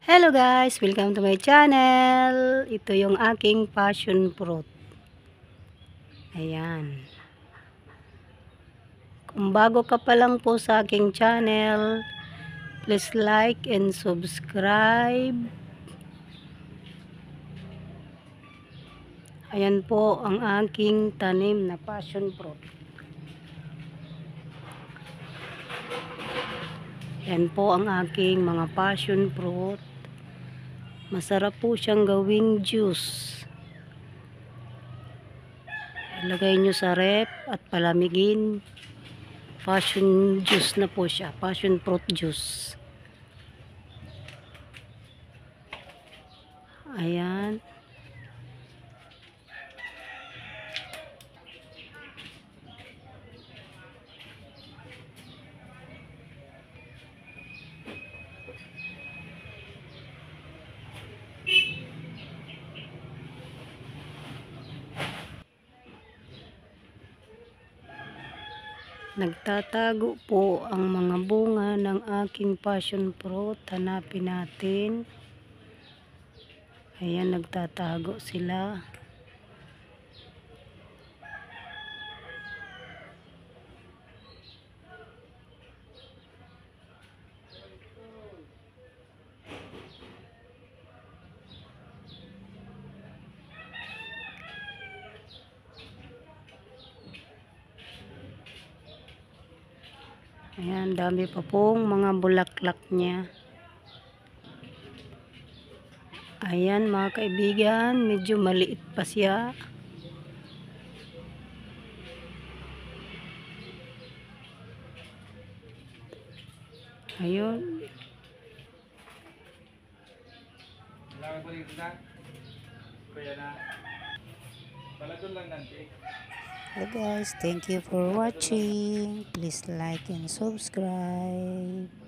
Hello guys! Welcome to my channel! Ito yung aking passion fruit. Ayan. Kung bago ka pa lang po sa aking channel, please like and subscribe. Ayan po ang aking tanim na passion fruit. Ayan po ang aking mga passion fruit. Masarap po siyang gawing juice. Ilagay nyo sa rep at palamigin. Passion juice na po siya. Passion fruit juice. Ayan. Nagtatago po ang mga bunga ng aking passion fruit. Hanapin natin. Ayan, nagtatago sila. Ayan, dami pa pong mga bulaklak niya. Ayan mga kaibigan, medyo maliit pa siya. Ayun. Hello guys, thank you for watching. Please like and subscribe.